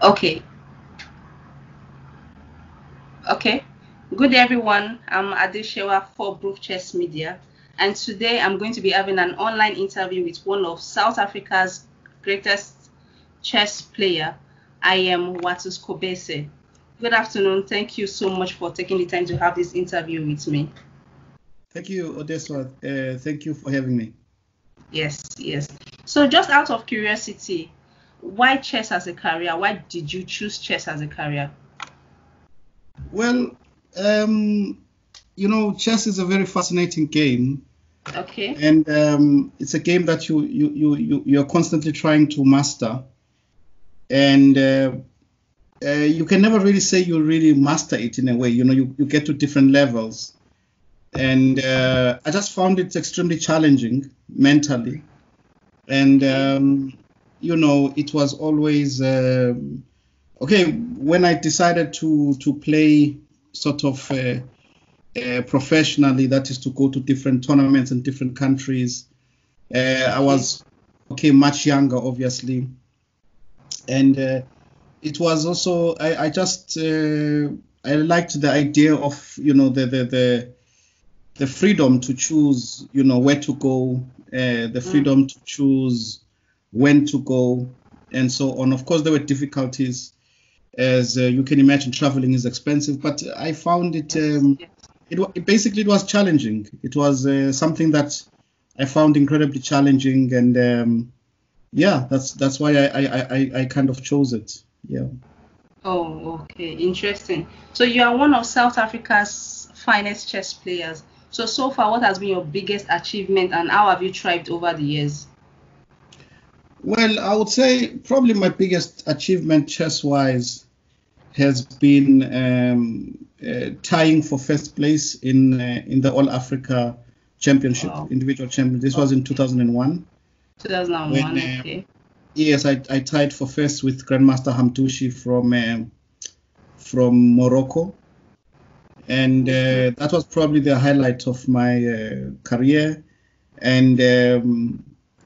Okay. Okay. Good day, everyone. I'm Adesewa for Proof Chess Media, and today I'm going to be having an online interview with one of South Africa's greatest chess player. I am Watu Kobese. Good afternoon. Thank you so much for taking the time to have this interview with me. Thank you, Adesewa. Thank you for having me. Yes. So just out of curiosity, why chess as a career? Why did you choose chess as a career? Well, chess is a very fascinating game. Okay. And it's a game that you're constantly trying to master. And you can never really say you really master it in a way. You get to different levels. And I just found it extremely challenging mentally. And, it was always, when I decided to play sort of professionally, that is to go to different tournaments in different countries, I was, much younger, obviously. And it was also, I liked the idea of, the freedom to choose, where to go, the freedom to choose when to go, and so on. Of course, there were difficulties, as you can imagine. Traveling is expensive, but I found it. It was challenging. It was something that I found incredibly challenging, and that's why I kind of chose it. Yeah. Oh, okay, interesting. So you are one of South Africa's finest chess players. So far, what has been your biggest achievement, and how have you thrived over the years? Well, I would say probably my biggest achievement chess-wise has been tying for first place in the All Africa Championship, individual championship. This was in 2001. 2001, okay. Yes, I tied for first with Grandmaster Hamdoushi from Morocco. And that was probably the highlight of my career. And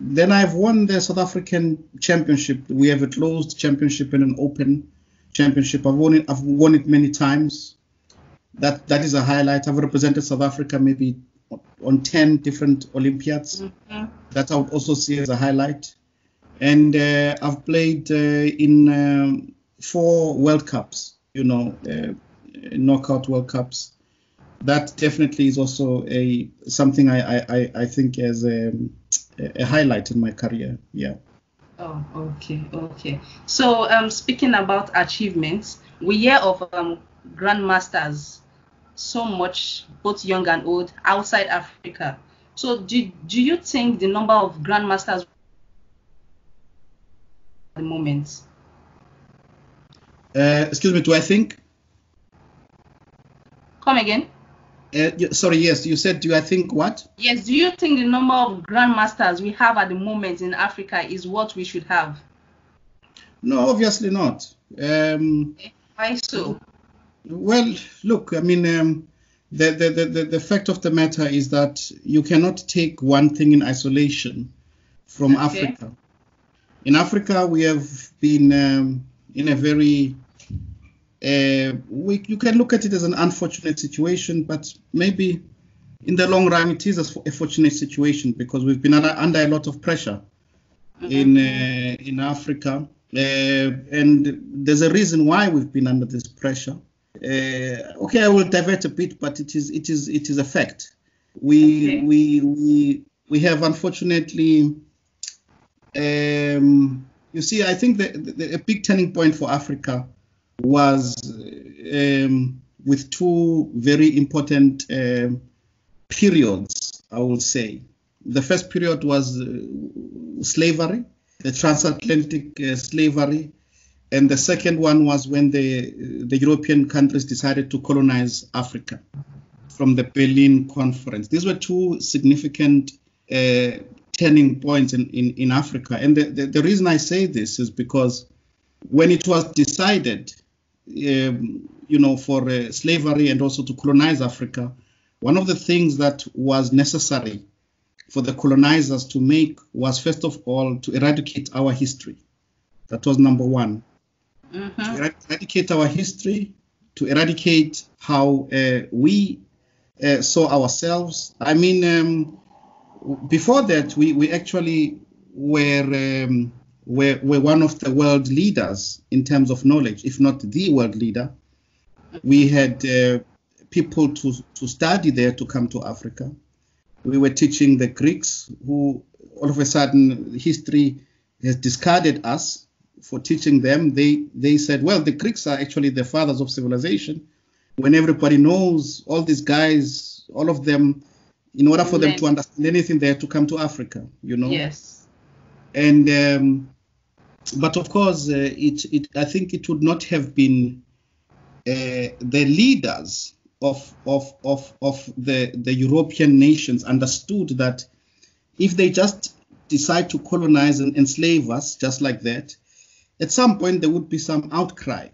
then I've won the South African Championship. We have a closed championship and an open championship. I've won it many times. That is a highlight. I've represented South Africa maybe on 10 different Olympiads. That I would also see as a highlight. And I've played in 4 World Cups, knockout World Cups. That definitely is also something I think as a highlight in my career. Yeah. Oh, okay. So speaking about achievements, we hear of grandmasters so much, both young and old, outside Africa. So do you think the number of grandmasters at the moment? Excuse me, do I think? Come again? Sorry, yes, you said, do I think what? Yes, do you think the number of grandmasters we have at the moment in Africa is what we should have? No, obviously not. Why so? Well, look, I mean, the fact of the matter is that you cannot take one thing in isolation from Africa. In Africa, we have been in a very you can look at it as an unfortunate situation, but maybe in the long run it is a fortunate situation, because we've been under a lot of pressure in Africa, and there's a reason why we've been under this pressure. I will divert a bit, but it is a fact. We have, unfortunately, you see, I think a big turning point for Africa was with 2 very important periods, I will say. The first period was slavery, the transatlantic slavery, and the second one was when the European countries decided to colonize Africa from the Berlin Conference. These were 2 significant turning points in Africa. And the reason I say this is because when it was decided for slavery and also to colonize Africa, one of the things that was necessary for the colonizers to make was, first of all, to eradicate our history. That was number one. Mm-hmm. eradicate our history, to eradicate how we saw ourselves. I mean, before that, we actually were one of the world leaders in terms of knowledge, if not the world leader. We had people to study there to come to Africa. We were teaching the Greeks, who all of a sudden history has discarded us for teaching them. They said, well, the Greeks are actually the fathers of civilization. When everybody knows, all these guys, all of them, in order for them to understand anything, they had to come to Africa, you know. Yes. And but of course, I think it would not have been the leaders of the European nations understood that if they just decide to colonize and enslave us just like that, at some point there would be some outcry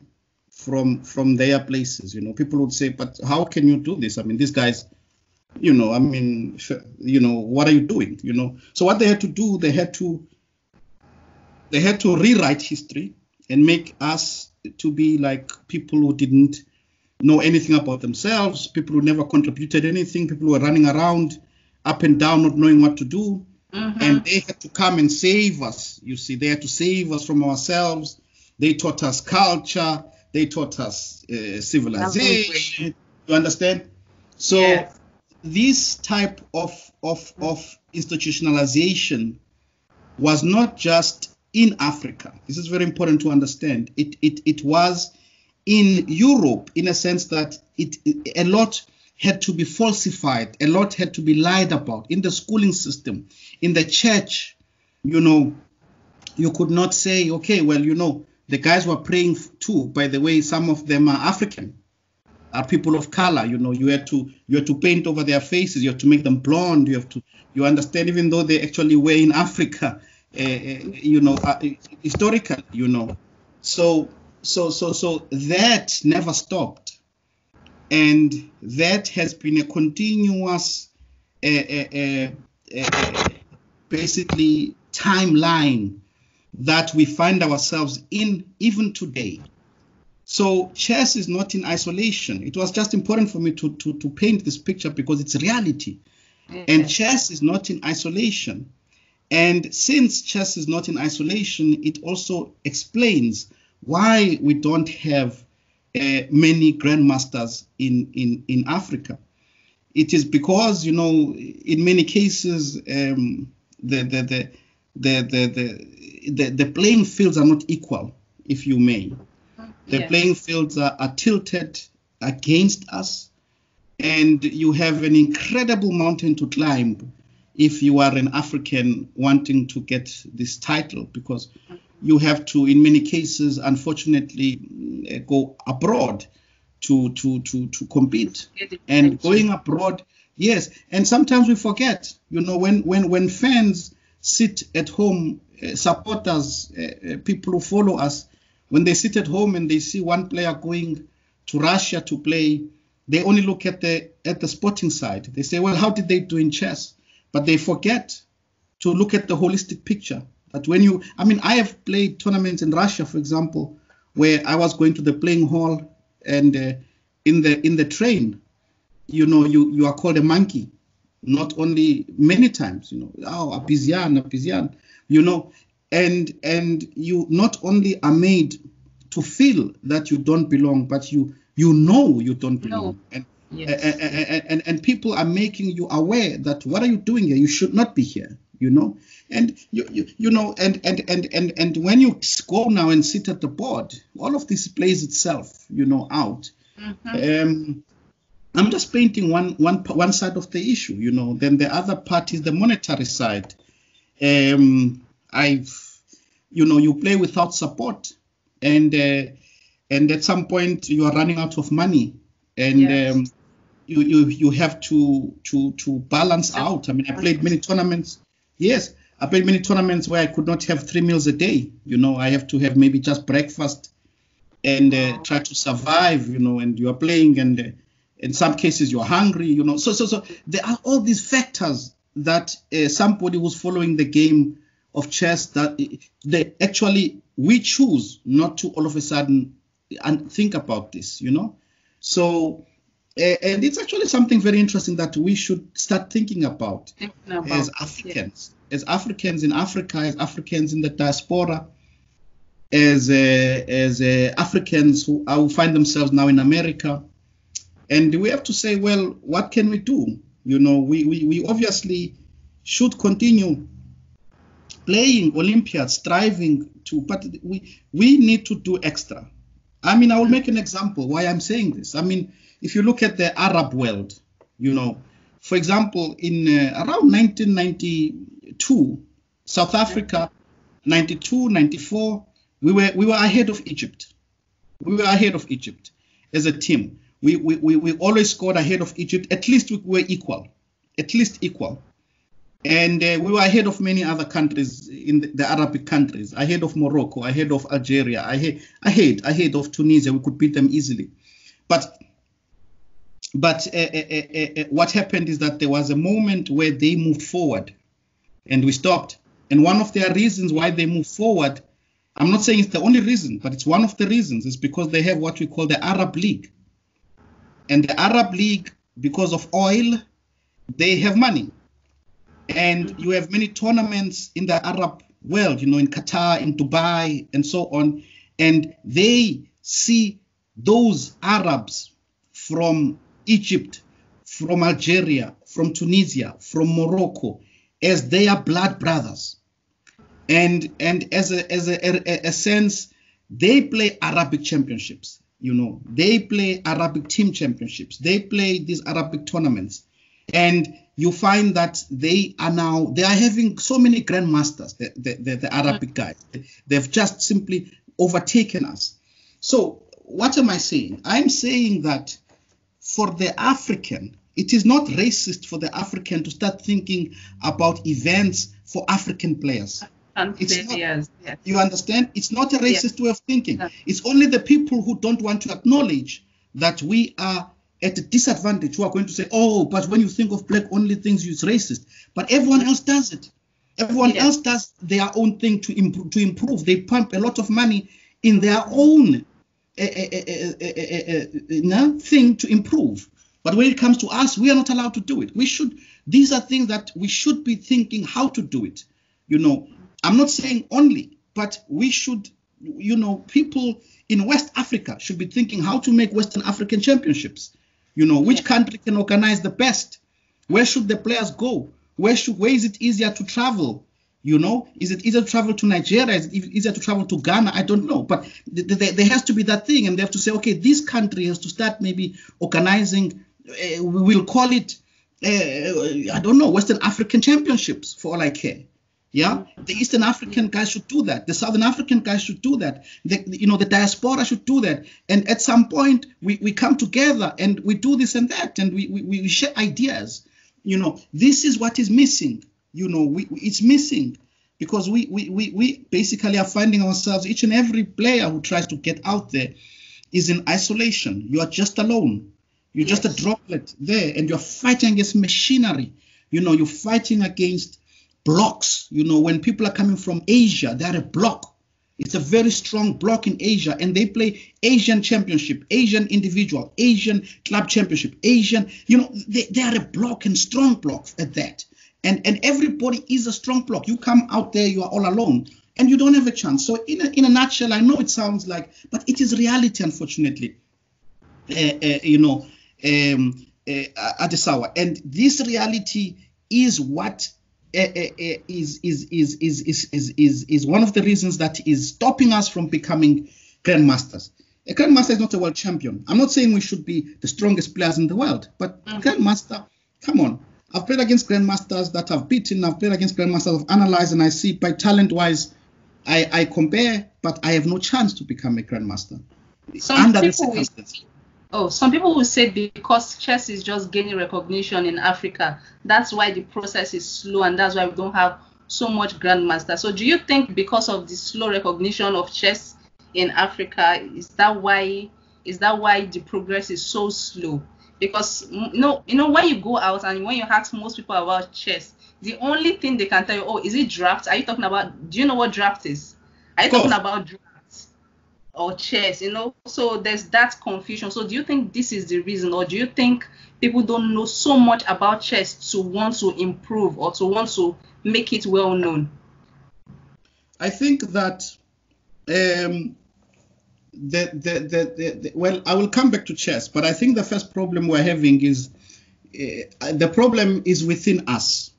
from their places. You know, people would say, but how can you do this? I mean, these guys, you know, I mean, you know, what are you doing? You know, so what they had to do, they had to rewrite history and make us to be like people who didn't know anything about themselves, people who never contributed anything, people who were running around up and down not knowing what to do. Mm-hmm. And they had to come and save us. You see, they had to save us from ourselves. They taught us culture, they taught us civilization. You understand? So yes. This type of institutionalization was not just in Africa. This is very important to understand. It was in Europe, in a sense that a lot had to be falsified, a lot had to be lied about in the schooling system, in the church. You know, you could not say, okay, well, you know, the guys were praying too. By the way, some of them are African, are people of color. You know, you had to paint over their faces, you have to make them blonde, you understand, even though they actually were in Africa, you know, historically, you know. So that never stopped, and that has been a continuous, basically timeline that we find ourselves in even today. So chess is not in isolation. It was just important for me to paint this picture because it's reality. Mm-hmm. And chess is not in isolation. And since chess is not in isolation, it also explains why we don't have many grandmasters in Africa. It is because, you know, in many cases, the playing fields are not equal, if you may. The yes. playing fields are tilted against us, and you have an incredible mountain to climb if you are an African wanting to get this title, because you have to, in many cases, unfortunately, go abroad to compete. And going abroad, yes, and sometimes we forget, you know, when fans sit at home, supporters, people who follow us, when they sit at home and they see one player going to Russia to play, they only look at the sporting side. They say, well, how did they do in chess? But they forget to look at the holistic picture. That when I have played tournaments in Russia, for example, where I was going to the playing hall, and in the train, you know, you are called a monkey. Not only many times, you know, oh, Apizian, you know, and you not only are made to feel that you don't belong, but you know you don't belong. No. And people are making you aware that what are you doing here? You should not be here, you know. And you know, and when you go now and sit at the board, all of this plays itself, you know, out. Mm-hmm. I'm just painting one side of the issue, you know. Then the other part is the monetary side. You play without support, and at some point you are running out of money, and yes. You have to balance out. I mean, I played many tournaments. Yes, I played many tournaments where I could not have 3 meals a day. You know, I have to have maybe just breakfast and try to survive. You know, and you are playing, and in some cases you're hungry. You know, so there are all these factors that somebody who's following the game of chess, that they actually we choose not to all of a sudden and think about this, So, and it's actually something very interesting that we should start thinking about as Africans, as Africans in Africa, as Africans in the diaspora, as Africans who find themselves now in America. And we have to say, well, what can we do? We obviously should continue playing Olympiads, striving to, but we need to do extra. I mean, I will make an example why I'm saying this. I mean, if you look at the Arab world, for example, in around 1992, South Africa, 92, 94, we were ahead of Egypt. We were ahead of Egypt as a team. We always scored ahead of Egypt. At least we were equal. At least equal. And we were ahead of many other countries in the Arabic countries, ahead of Morocco, ahead of Algeria, ahead of Tunisia. We could beat them easily. But what happened is that there was a moment where they moved forward and we stopped. And one of their reasons why they moved forward, I'm not saying it's the only reason, but it's one of the reasons, is because they have what we call the Arab League. And the Arab League, because of oil, they have money. And you have many tournaments in the Arab world, in Qatar, in Dubai, and so on. And they see those Arabs from Egypt, from Algeria, from Tunisia, from Morocco, as their blood brothers. And as a sense, they play Arabic championships. They play Arabic team championships. They play these Arabic tournaments. And you find that they are having so many grandmasters, the Arabic guys. They've just simply overtaken us. So what am I saying? I'm saying that for the African, it is not racist for the African to start thinking about events for African players. You understand? It's not a racist way of thinking. It's only the people who don't want to acknowledge that we are at a disadvantage who are going to say, oh, but when you think of black only things, it's racist. But everyone else does it. Everyone else does their own thing to improve. They pump a lot of money in their own thing to improve. But when it comes to us, we are not allowed to do it. These are things that we should be thinking how to do it. I'm not saying only, but we should, people in West Africa should be thinking how to make Western African championships. Which country can organize the best? Where should the players go? Where is it easier to travel? Is it easier to travel to Nigeria? Is it easier to travel to Ghana? I don't know. But there has to be that thing, and they have to say, okay, this country has to start maybe organizing, we'll call it, I don't know, Western African championships, for all I care. Yeah, the Eastern African guys should do that. The Southern African guys should do that. The diaspora should do that. And at some point, we come together and we do this and that, and we share ideas. This is what is missing. It's missing because we basically are finding ourselves, each and every player who tries to get out there is in isolation. You are just alone. You're just a droplet there, and you're fighting against machinery. You're fighting against blocks. When people are coming from Asia, they're a block. It's a very strong block in Asia, and they play Asian championship, Asian individual, Asian club championship, Asian, they are a block and strong block at that. And everybody is a strong block. You come out there, you are all alone, and you don't have a chance. So in a nutshell, I know it sounds like, but it is reality, unfortunately, Adesewa. And this reality is what is one of the reasons that is stopping us from becoming grandmasters. A grandmaster is not a world champion. I'm not saying we should be the strongest players in the world, but grandmaster, come on. I've played against grandmasters that I've beaten. I've played against grandmasters I've analyzed, and I see by talent-wise, I compare, but I have no chance to become a grandmaster under the circumstances. Some people will say because chess is just gaining recognition in Africa, that's why the process is slow, and that's why we don't have so much grandmaster. So do you think because of the slow recognition of chess in Africa, is that why the progress is so slow? Because when you go out and when you ask most people about chess, the only thing they can tell you, is it draft? Are you talking about, do you know what draft is? Are you talking about drafts or chess? So there's that confusion. So do you think this is the reason, or do you think people don't know so much about chess to want to improve or to want to make it well known? I think that well, I will come back to chess, but I think the first problem we're having is the problem is within us.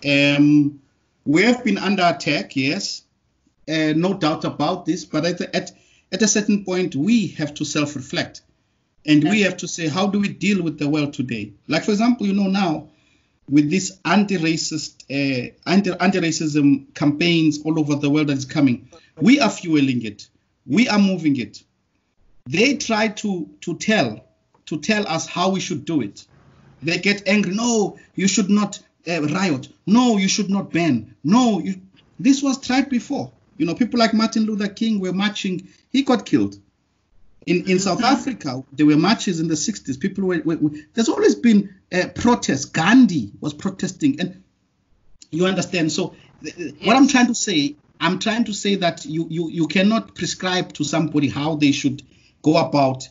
We have been under attack, yes, no doubt about this, but at a certain point, we have to self-reflect, and we have to say, how do we deal with the world today? Like, for example, now, with this anti-racism campaigns all over the world that is coming, we are fueling it. We are moving it. They try to tell us how we should do it. They get angry. No, you should not riot. No, you should not ban. No, this was tried before. People like Martin Luther King were marching. He got killed. In South Africa, there were marches in the 60s. People were there's always been protests. Gandhi was protesting, and you understand. So what I'm trying to say that you cannot prescribe to somebody how they should go about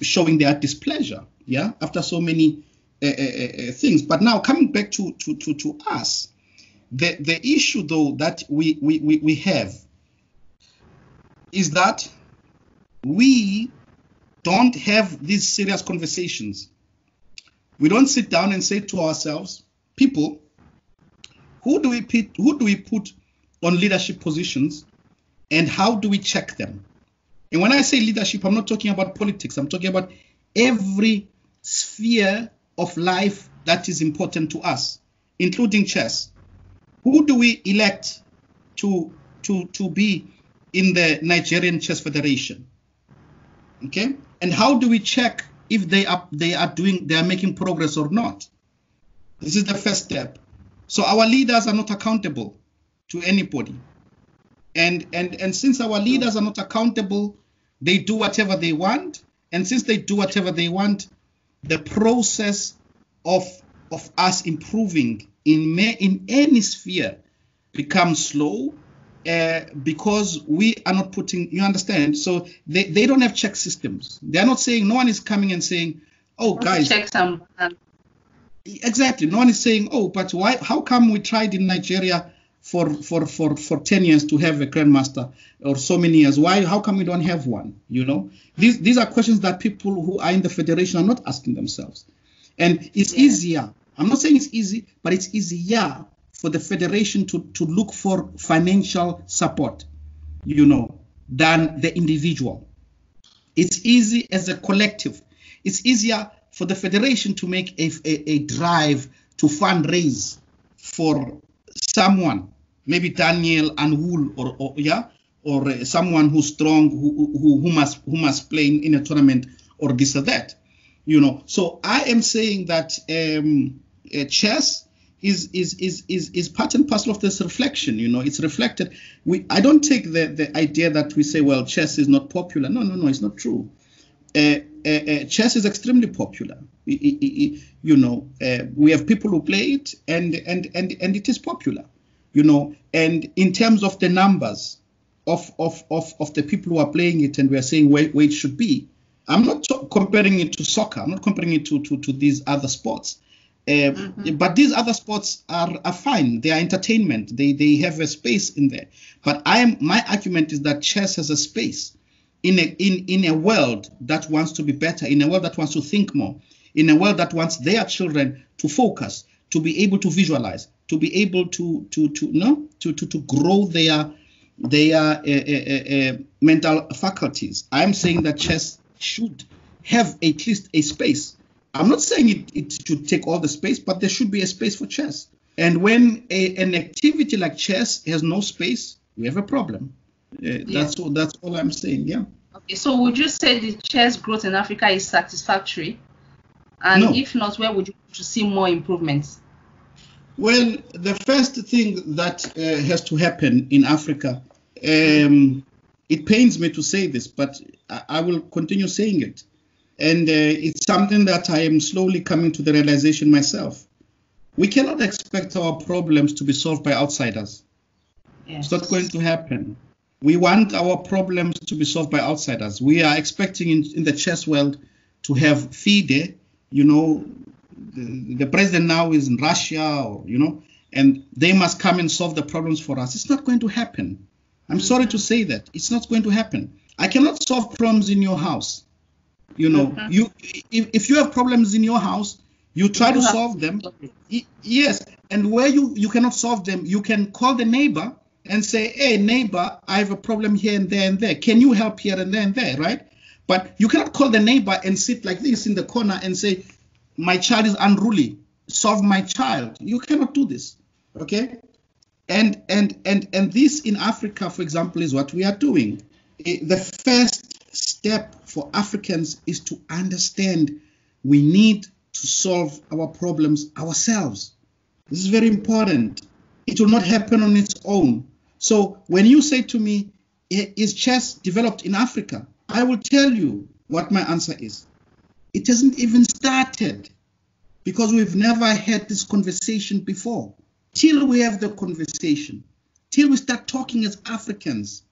showing their displeasure. Yeah, after so many things. But now coming back to us, the issue though that we have is that we don't have these serious conversations. We don't sit down and say to ourselves, people, who do we put on leadership positions, and how do we check them? And when I say leadership, I'm not talking about politics. I'm talking about every sphere of life that is important to us, including chess. Who do we elect to be in the Nigerian Chess Federation? Okay, and how do we check if they are making progress or not? This is the first step. So our leaders are not accountable to anybody, and since our leaders are not accountable, they do whatever they want, and since they do whatever they want, the process of us improving in any sphere becomes slow. Because we are not putting, you understand? So they don't have check systems. They're not saying, no one is coming and saying, oh, guys. Check some. Exactly. No one is saying, oh, but why? How come we tried in Nigeria for 10 years to have a grandmaster, or so many years? Why? How come we don't have one? These are questions that people who are in the federation are not asking themselves. And it's easier. I'm not saying it's easy, but it's easier for the federation to look for financial support, than the individual. It's easy as a collective. It's easier for the federation to make a drive to fundraise for someone, maybe Daniel Anwul or someone who's strong who must play in a tournament or this or that. So I am saying that chess is part and parcel of this reflection. It's reflected. I don't take the idea that we say, well, chess is not popular. No, it's not true. Chess is extremely popular. We have people who play it, and it is popular. And in terms of the numbers of the people who are playing it, and we are saying where it should be, I'm not comparing it to soccer. I'm not comparing it to these other sports. But these other sports are fine. They are entertainment. They have a space in there. But my argument is that chess has a space in a world that wants to be better, in a world that wants to think more, in a world that wants their children to focus, to be able to visualize, to be able to grow their mental faculties. I'm saying that chess should have at least a space. I'm not saying it should take all the space, but there should be a space for chess. And when an activity like chess has no space, we have a problem. That's all I'm saying. Yeah. Okay. So would you say the chess growth in Africa is satisfactory? And No. If not, where would you see more improvements? Well, the first thing that has to happen in Africa, it pains me to say this, but I will continue saying it. And it's something that I am slowly coming to the realization myself. We cannot expect our problems to be solved by outsiders. Yes. It's not going to happen. We want our problems to be solved by outsiders. We are expecting in the chess world to have FIDE, the president now is in Russia, or, and they must come and solve the problems for us. It's not going to happen. I'm sorry to say that. It's not going to happen. I cannot solve problems in your house. If you have problems in your house, you try to solve them. Yes, and where you cannot solve them, you can call the neighbor and say, hey, neighbor, I have a problem here and there and there. Can you help here and there and there, right? But you cannot call the neighbor and sit like this in the corner and say, my child is unruly, solve my child. You cannot do this, okay? And this in Africa, for example, is what we are doing. The first step for Africans is to understand we need to solve our problems ourselves. This is very important. It will not happen on its own. So when you say to me, is chess developed in Africa? I will tell you what my answer is. It hasn't even started because we've never had this conversation before. Till we have the conversation, till we start talking as Africans,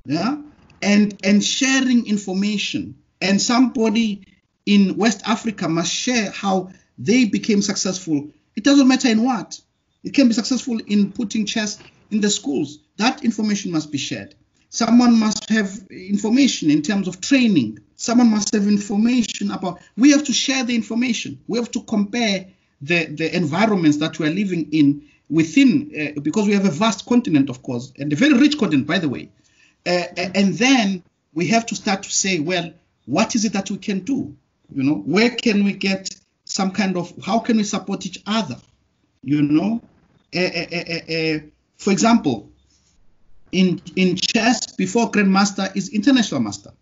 yeah, and sharing information. And somebody in West Africa must share how they became successful. It doesn't matter in what. It can be successful in putting chess in the schools. That information must be shared. Someone must have information in terms of training. Someone must have information about, we have to share the information. We have to compare the environments that we are living in within, because we have a vast continent, of course, and a very rich continent, by the way. And then we have to start to say, well, what is it that we can do? Where can we get some kind of, how can we support each other? For example, in chess, before Grandmaster is International Master.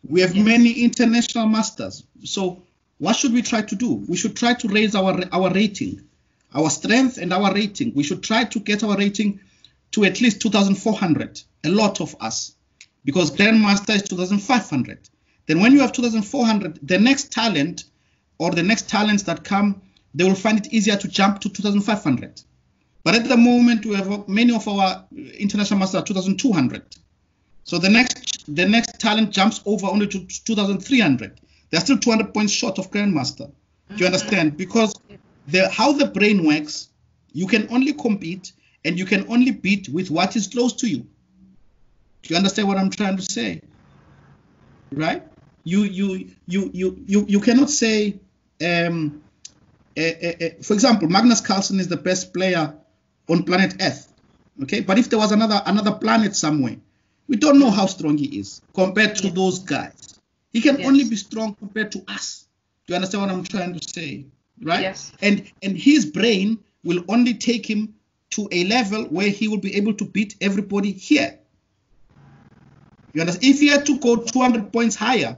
We have many international masters. So what should we try to do? We should try to raise our rating, our strength and our rating. We should try to get our rating to at least 2,400, a lot of us, because Grandmaster is 2,500. Then when you have 2,400, the next talent or the next talents that come, they will find it easier to jump to 2,500. But at the moment, we have many of our international masters are 2,200. So the next talent jumps over only to 2,300. They're still 200 points short of Grandmaster. Do you understand? Because how the brain works, you can only compete and you can only beat with what is close to you. Do you understand what I'm trying to say? Right? You cannot say, for example, Magnus Carlsen is the best player on planet Earth. Okay, but if there was another planet somewhere, we don't know how strong he is compared to those guys. He can only be strong compared to us. Do you understand what I'm trying to say? Right? Yes. And his brain will only take him to a level where he will be able to beat everybody here. You understand? If he had to go 200 points higher,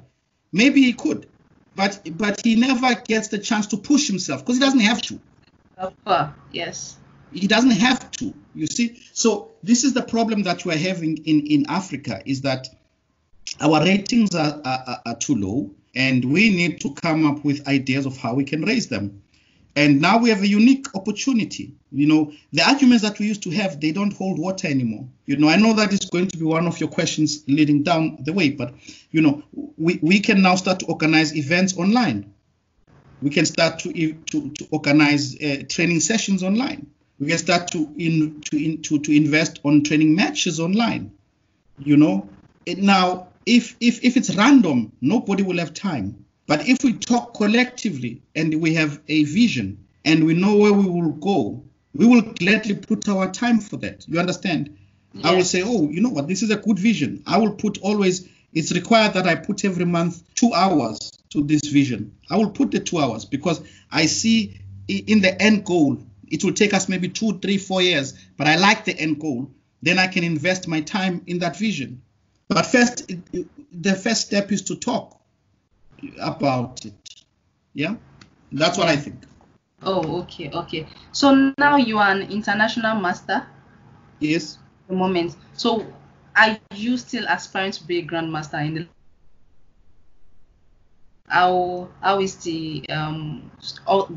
maybe he could, but he never gets the chance to push himself because he doesn't have to. Yes. He doesn't have to, you see. So this is the problem that we're having in Africa, is that our ratings are too low, and we need to come up with ideas of how we can raise them. And now we have a unique opportunity. The arguments that we used to have, they don't hold water anymore. I know that is going to be one of your questions leading down the way, but we can now start to organize events online. We can start to organize training sessions online. We can start to invest on training matches online. Now, if it's random, nobody will have time. But if we talk collectively and we have a vision and we know where we will go, we will gladly put our time for that. You understand? Yes. I will say, oh, you know what? This is a good vision. I will put always, it's required that I put every month 2 hours to this vision. I will put the 2 hours because I see in the end goal, it will take us maybe 2, 3, 4 years, but I like the end goal. Then I can invest my time in that vision. But first, the first step is to talk about it. Yeah, that's what I think. Oh, okay. So now you are an international master. Yes. At the moment. So are you still aspiring to be a grandmaster in the? How is the how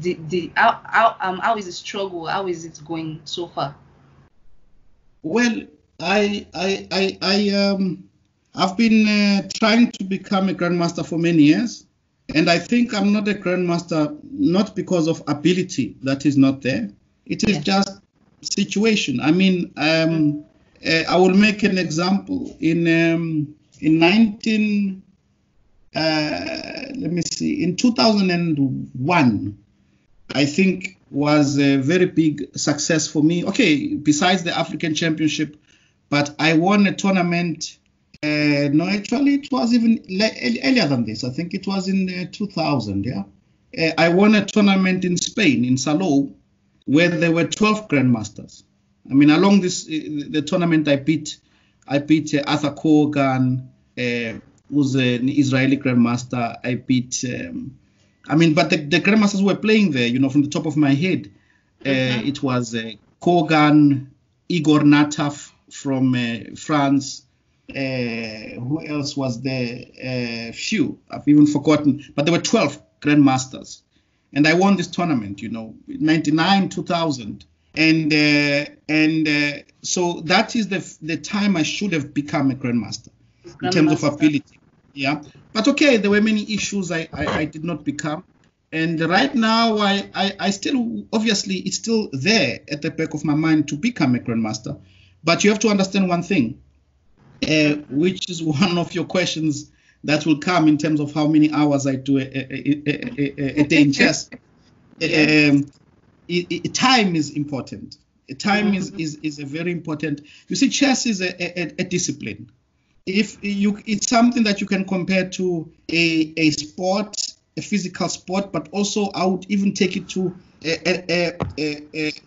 is the struggle? How is it going so far? Well, I've been trying to become a grandmaster for many years, and I think I'm not a grandmaster not because of ability that is not there. It is just situation. I mean, I will make an example. In 2001, I think was a very big success for me. Okay, besides the African Championship, but I won a tournament. No, actually, it was even earlier than this. I think it was in 2000. Yeah, I won a tournament in Spain, in Salou, where there were 12 grandmasters. I mean, along the tournament, I beat Arthur Kogan, who's an Israeli grandmaster. I beat. But the grandmasters who were playing there, from the top of my head, it was Kogan, Igor Nataf from France. Who else was there? Few, I've even forgotten. But there were 12 grandmasters. And I won this tournament, 99, 2000. And so that is the time I should have become a grandmaster in terms of ability. Yeah. But okay, there were many issues I did not become. And right now, I still, obviously, it's still there at the back of my mind to become a grandmaster. But you have to understand one thing, which is one of your questions that will come in terms of how many hours I do a day in chess. Time is important. Time is a very important. You see, chess is a discipline. It's something that you can compare to a sport, a physical sport, but also I would even take it to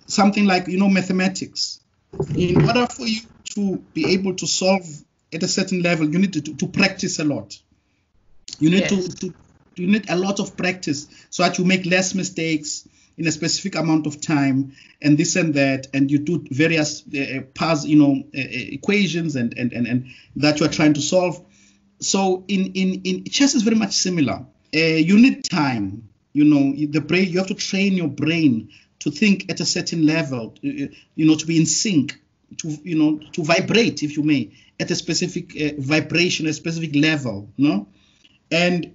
something like mathematics. In order for you to be able to solve at a certain level, you need to practice a lot. You need you need a lot of practice so that you make less mistakes in a specific amount of time, and this and that, and you do various equations and that you are trying to solve. So in chess is very much similar. You need time. The brain. You have to train your brain to think at a certain level. To be in sync, to vibrate, if you may, at a specific vibration, a specific level. And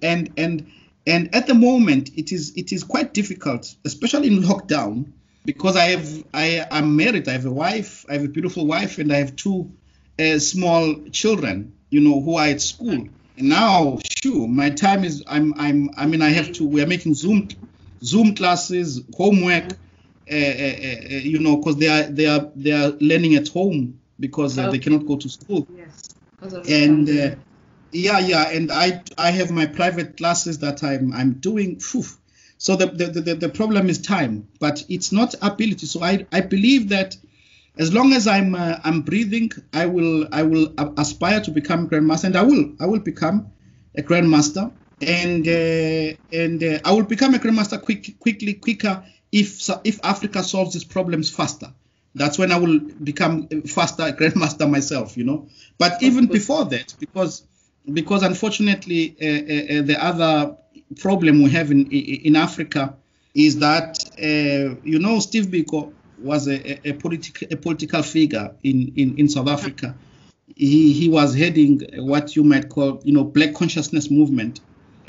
at the moment, it is quite difficult, especially in lockdown, because I'm married. I have a wife. I have a beautiful wife, and I have two small children, who are at school. And now, my time is. I have to. We are making Zoom classes, homework, because they are learning at home because they cannot go to school. Yes. And and I have my private classes that I'm doing. So the problem is time, but it's not ability. So I believe that as long as I'm breathing, I will aspire to become grandmaster, and I will become a grandmaster, and I will become a grandmaster quicker if Africa solves its problems faster. That's when I will become faster grandmaster myself, But even before that, because unfortunately the other problem we have in Africa is that Steve Biko was a political figure in South Africa. He was heading what you might call Black consciousness movement,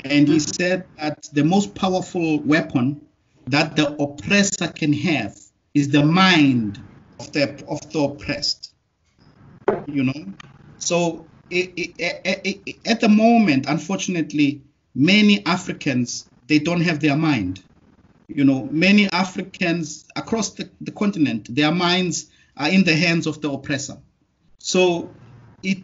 and he said that the most powerful weapon that the oppressor can have is the mind of the oppressed. So at the moment, unfortunately, many Africans, they don't have their mind. Many Africans across the continent, their minds are in the hands of the oppressor. So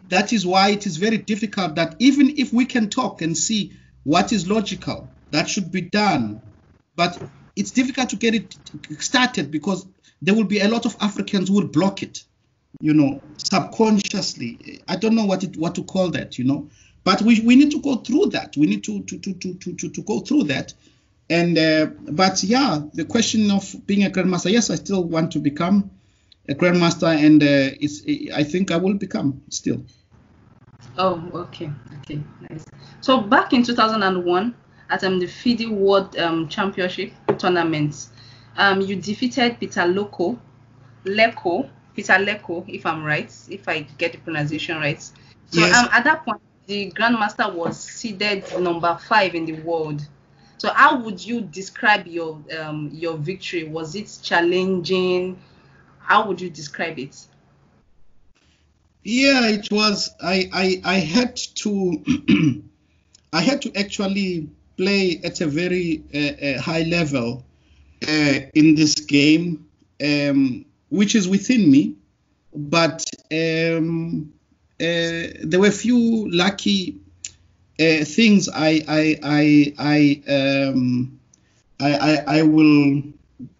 that is why it is very difficult that even if we can talk and see what is logical, that should be done, but it's difficult to get it started because there will be a lot of Africans who will block it. Subconsciously. I don't know what to call that, but we need to go through that. We need to go through that. And but yeah, the question of being a grandmaster, yes, I still want to become a grandmaster, and I think I will become still. Oh, okay, nice. So back in 2001, at the FIDE World Championship tournaments, you defeated Peter Leko Pitaleko, if I'm right, if I get the pronunciation right. So Yes. at that point, the Grandmaster was seeded number 5 in the world. So how would you describe your victory? Was it challenging? How would you describe it? Yeah, it was. I had to I had to actually play at a very high level in this game, which is within me. But there were a few lucky things I will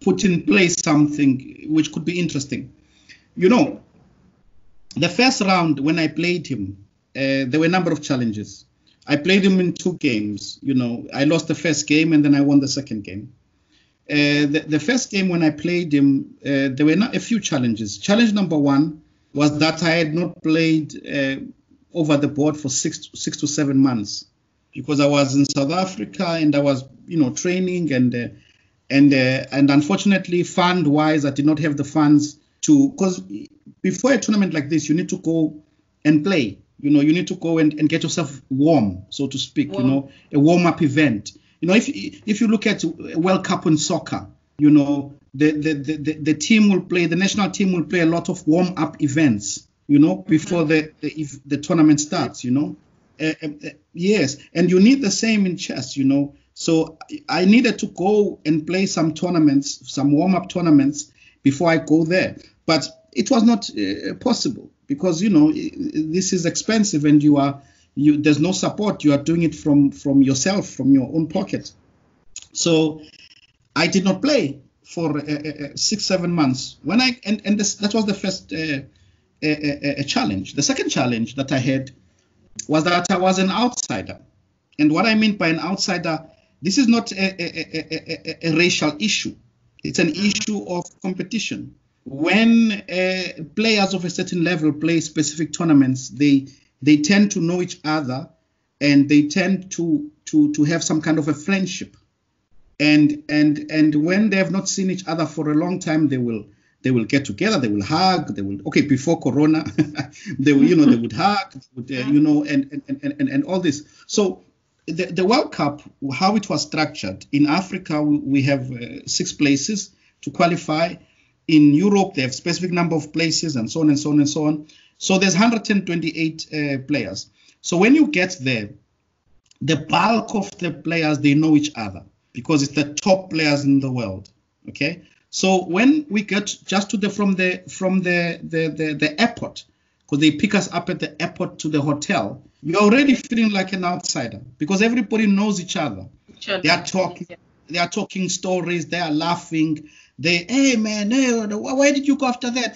put in place something which could be interesting. You know, the first round when I played him, there were a number of challenges. I played him in 2 games. You know, I lost the first game and then I won the second game. The first game when I played him, there were a few challenges. Challenge number 1 was that I had not played over the board for 6 to 7 months because I was in South Africa and I was, training and unfortunately, fund-wise, I did not have the funds because before a tournament like this, you need to go and play. You need to go and get yourself warm, so to speak. Wow. A warm-up event. If you look at World Cup in soccer, the team will play, the national team will play a lot of warm-up events, before the tournament starts, yes, and you need the same in chess, So I needed to go and play some tournaments, some warm-up tournaments before I go there. But it was not possible because, this is expensive and there's no support. You are doing it from yourself, from your own pocket. So I did not play for 6-7 months. That was the first challenge. The second challenge that I had was that I was an outsider. And what I mean by an outsider, this is not a racial issue. It's an issue of competition. When players of a certain level play specific tournaments, they tend to know each other and they tend to have some kind of a friendship. And when they have not seen each other for a long time, they will get together, they will hug, before Corona, they would hug, and all this. So the World Cup, how it was structured, in Africa, we have 6 places to qualify. In Europe, they have specific number of places and so on and so on and so on. So there's 128 players. So when you get there, the bulk of the players, they know each other because it's the top players in the world. Okay. So when we get just from the airport, because they pick us up at the airport to the hotel, you're already feeling like an outsider because everybody knows each other. They are talking stories, they are laughing. Hey man, hey, where did you go after that?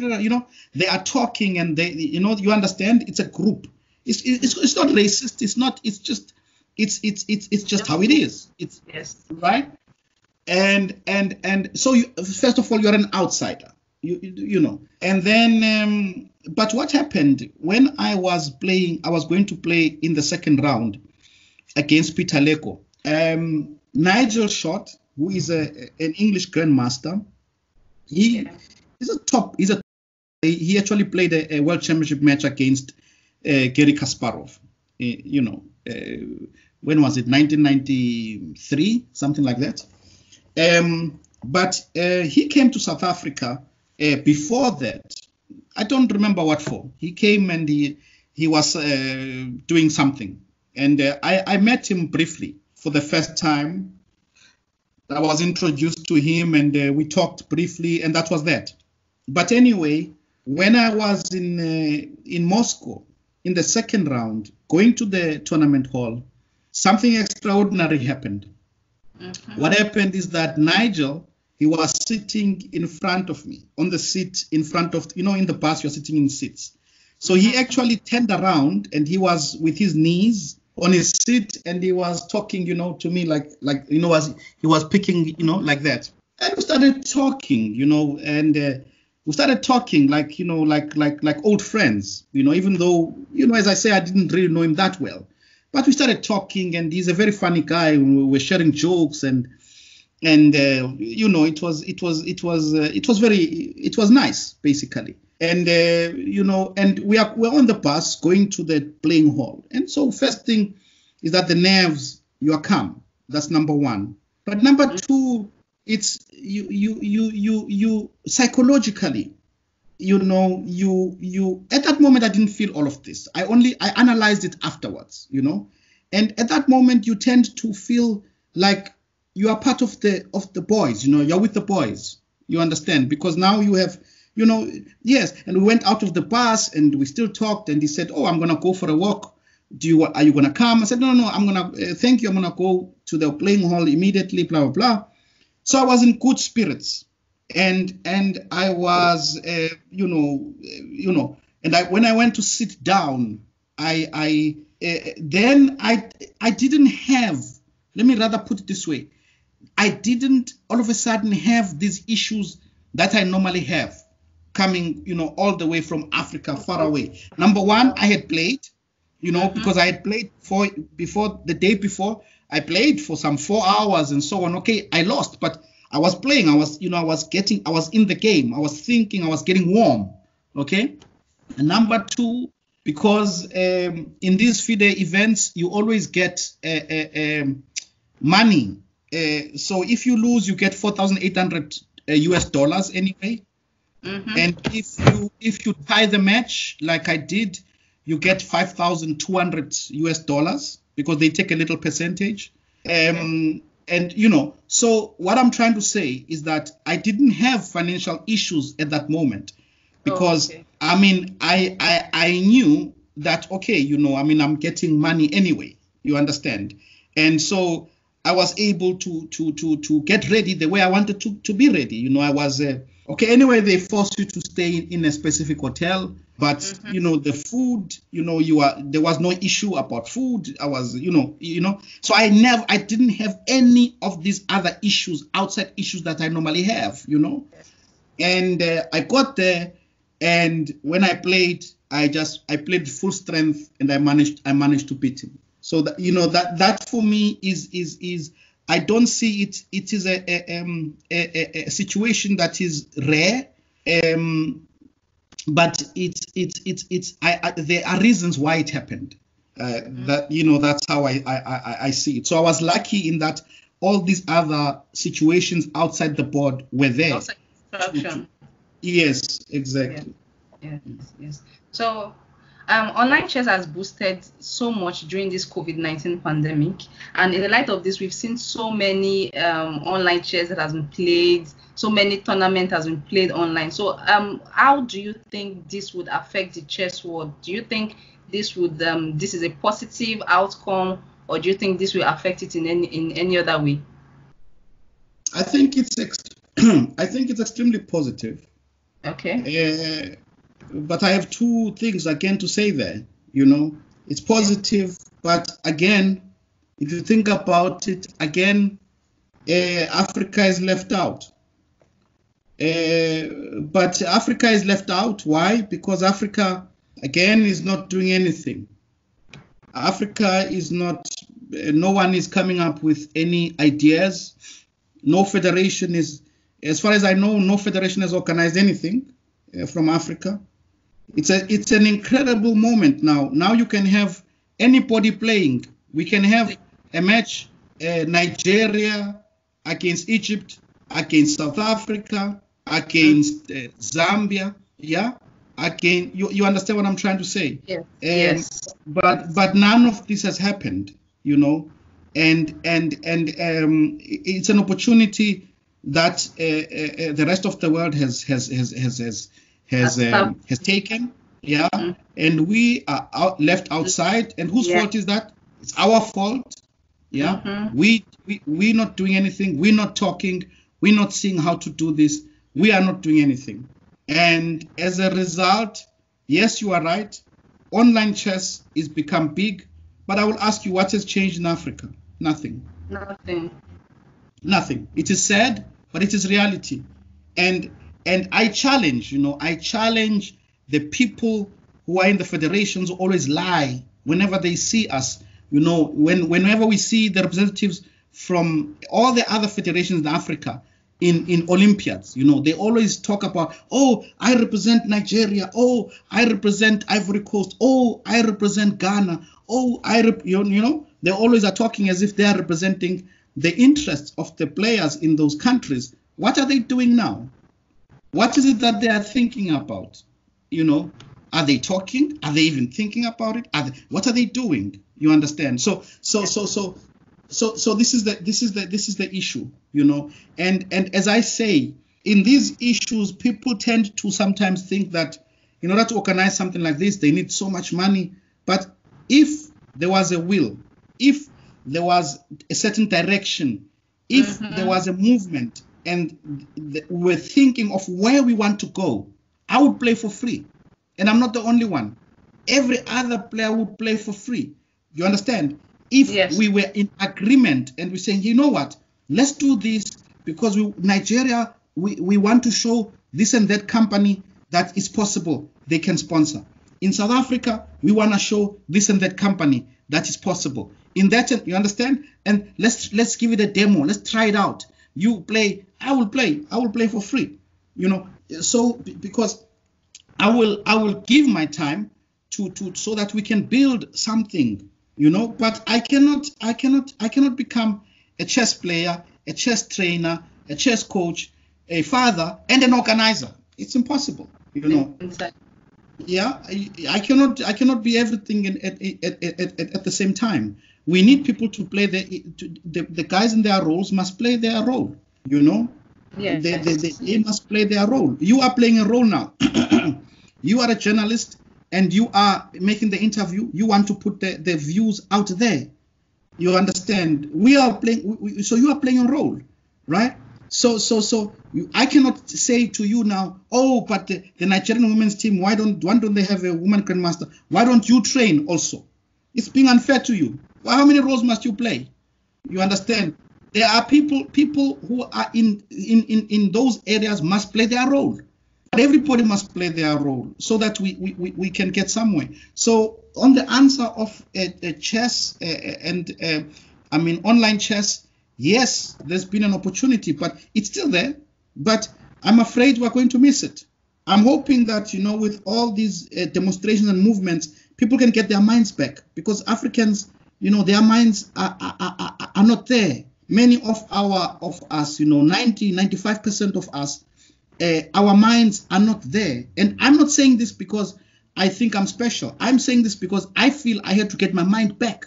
They are talking and you understand. It's a group. It's not racist. It's not. It's just how it is. It's yes, right. And so first of all, you're an outsider. And then but what happened when I was playing? I was going to play in the second round against Pitaleko. Nigel Short, who is an English grandmaster, he actually played a world championship match against Garry Kasparov. When was it? 1993, something like that. But he came to South Africa before that. I don't remember what for. He came and he was doing something, and I met him briefly for the first time. I was introduced to him and we talked briefly, and that was that. But anyway, when I was in Moscow in the second round, going to the tournament hall, something extraordinary happened. Mm-hmm. What happened is that Nigel, he was sitting in front of me on the seat in front of, in the bus, you're sitting in seats. So he actually turned around and he was with his knees on his seat and he was talking, to me like as he was picking, like that. And we started talking, and we started talking like old friends, even though, as I say, I didn't really know him that well. But we started talking, and he's a very funny guy. We were sharing jokes, and it was nice, basically. And and we're on the bus going to the playing hall. And so first thing is that the nerves, you are calm. That's number one. But number two, it's you psychologically, you at that moment I didn't feel all of this. I analyzed it afterwards, and at that moment you tend to feel like you are part of the boys, you're with the boys, you understand, because now you have, yes. And we went out of the bus and we still talked, and he said, oh, I'm gonna go for a walk, are you gonna come? I said, no, I'm gonna thank you, I'm gonna go to the playing hall immediately, blah blah blah. So I was in good spirits, and I was and when I went to sit down, I didn't have, let me rather put it this way, I didn't all of a sudden have these issues that I normally have coming, all the way from Africa, far away. Number one, I had played, because I had played before the day before, I played for some 4 hours and so on. Okay, I lost, but I was playing. I was in the game. I was thinking, I was getting warm. Okay. And number two, because in these FIDE events, you always get money. So if you lose, you get $4,800 US anyway. And if you tie the match like I did, you get $5,200 US because they take a little percentage. And so what I'm trying to say is that I didn't have financial issues at that moment, because I knew that, okay, I'm getting money anyway, you understand. And so I was able to get ready the way I wanted to be ready. I was okay. Anyway, they forced you to stay in a specific hotel, but the food, there was no issue about food. I was, so I didn't have any of these other issues, outside issues that I normally have, And I got there, and when I played, I played full strength, and I managed to beat him. So that, that for me is I don't see it. It is a situation that is rare, but there are reasons why it happened. That's how I see it. So I was lucky in that all these other situations outside the board were there. Outside instruction. Yes, exactly. Yes. So. Online chess has boosted so much during this COVID-19 pandemic, and in the light of this, we've seen so many online chess that has been played, so many tournaments has been played online. So how do you think this would affect the chess world? Do you think this is a positive outcome, or do you think this will affect it in any other way? I think it's extremely positive. Okay. But I have two things again to say there. It's positive, but again, if you think about it, again, Africa is left out. But Africa is left out. Why? Because Africa, again, is not doing anything. Africa is not, no one is coming up with any ideas. No federation is, as far as I know, no federation has organized anything from Africa. It's an incredible moment now. Now you can have anybody playing. We can have a match, Nigeria against Egypt, against South Africa, against Zambia. Yeah, again, you understand what I'm trying to say? Yes. But none of this has happened, and it's an opportunity that the rest of the world has taken, and we are left outside. And whose fault is that? It's our fault. We're not doing anything. We're not talking. We're not seeing how to do this. We are not doing anything. And as a result, yes, you are right. Online chess is become big. But I will ask you, what has changed in Africa? Nothing. It is sad, but it is reality. And I challenge, the people who are in the federations who always lie whenever they see us. Whenever we see the representatives from all the other federations in Africa, in Olympiads. They always talk about, oh, I represent Nigeria. Oh, I represent Ivory Coast. Oh, I represent Ghana. Oh, they always are talking as if they are representing the interests of the players in those countries. What are they doing now? What is it that they are thinking about? Are they talking? Are they even thinking about it? What are they doing? You understand? So this is the issue, and as I say, in these issues, people tend to sometimes think that in order to organize something like this, they need so much money. But if there was a will, if there was a certain direction, if there was a movement, and we're thinking of where we want to go, I would play for free. And I'm not the only one. Every other player would play for free. You understand? If we were in agreement and we're saying, you know what, let's do this because Nigeria, we want to show this and that company that it's possible they can sponsor. In South Africa, we want to show this and that company that is possible. In that, you understand? And let's give it a demo. Let's try it out. You play, I will play for free. So because I will give my time to so that we can build something. But I cannot become a chess player, a chess trainer, a chess coach, a father, and an organizer. It's impossible. Yeah, I cannot be everything at the same time. We need people to play the guys in their roles must play their role. Yeah. They must play their role. You are playing a role now. You are a journalist and you are making the interview. You want to put the views out there. You understand? We are playing. So you are playing a role, right? So I cannot say to you now, oh, but the Nigerian women's team, why don't they have a woman grandmaster? Why don't you train also? It's being unfair to you. Well, how many roles must you play? You understand? There are people who are in those areas must play their role. But everybody must play their role so that we can get somewhere. So on the answer of chess online chess, yes, there's been an opportunity, but it's still there. But I'm afraid we're going to miss it. I'm hoping that, with all these demonstrations and movements, people can get their minds back, because Africans, their minds are not there. Many of us, 95% of us, our minds are not there. And I'm not saying this because I think I'm special. I'm saying this because I feel I had to get my mind back.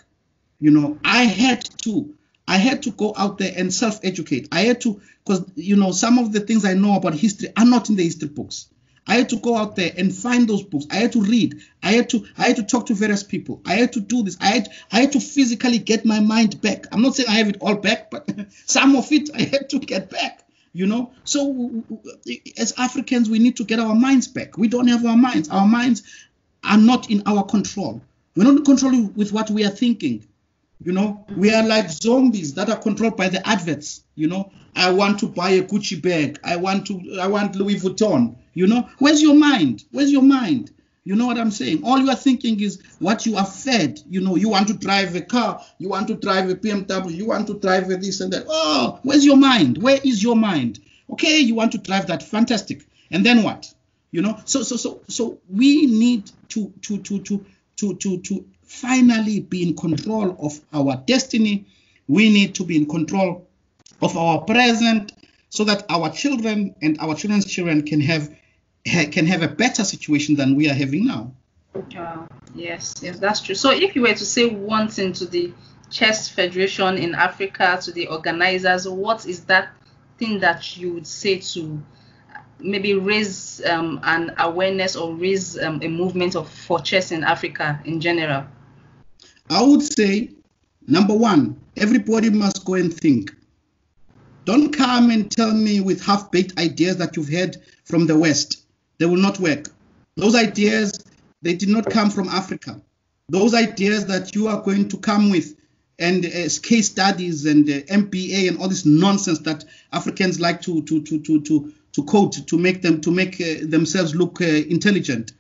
I had to go out there and self-educate. I had to, because, some of the things I know about history are not in the history books. I had to go out there and find those books. I had to read. I had to talk to various people. I had to do this. I had to physically get my mind back. I'm not saying I have it all back, but some of it I had to get back. So as Africans, we need to get our minds back. We don't have our minds. Our minds are not in our control. We're not in control with what we are thinking. We are like zombies that are controlled by the adverts. I want to buy a Gucci bag. I want Louis Vuitton. Where's your mind? Where's your mind? You know what I'm saying? All you are thinking is what you are fed. You want to drive a car. You want to drive a BMW. You want to drive a this and that. Oh, where's your mind? Where is your mind? Okay, you want to drive that. Fantastic. And then what? So we need to finally be in control of our destiny. We need to be in control of our present, so that our children and our children's children can have a better situation than we are having now. Yes, that's true. So if you were to say one thing to the Chess Federation in Africa, to the organizers, what is that thing that you would say to maybe raise an awareness or raise a movement for chess in Africa in general? I would say, number one, everybody must go and think. Don't come and tell me with half-baked ideas that you've heard from the West. They will not work. Those ideas, they did not come from Africa. Those ideas that you are going to come with, and case studies and MBA and all this nonsense that Africans like to quote to make themselves look intelligent,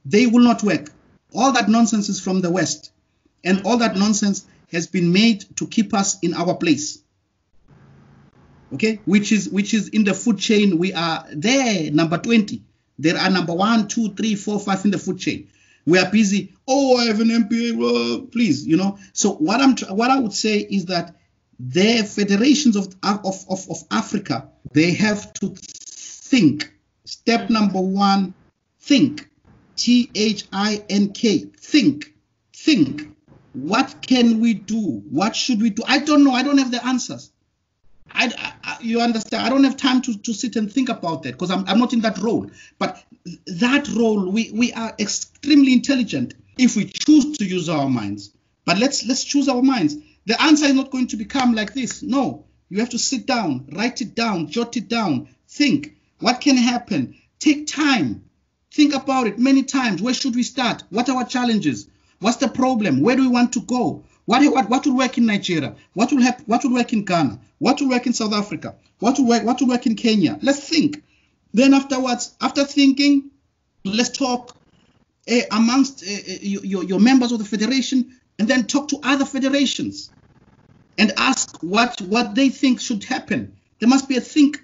they will not work. All that nonsense is from the West, and all that nonsense has been made to keep us in our place. okay, which is in the food chain. We are there, number 20. There are number 1, 2, 3, 4, 5 in the food chain. We are busy. Oh, I have an MPA. Well, please, So what I would say is that the federations of Africa, they have to think. Step number 1, think. THINK. Think. What can we do? What should we do? I don't know. I don't have the answers. You understand? I don't have time to sit and think about that because I'm not in that role. But that role, we are extremely intelligent if we choose to use our minds. But let's choose our minds. The answer is not going to become like this. No, you have to sit down, write it down, jot it down, think. What can happen? Take time. Think about it many times. Where should we start? What are our challenges? What's the problem? Where do we want to go? What will work in Nigeria? What will work in Ghana? What will work in South Africa? What will work in Kenya? Let's think. Then afterwards, after thinking, let's talk amongst your members of the federation, and then talk to other federations and ask what they think should happen. There must be a think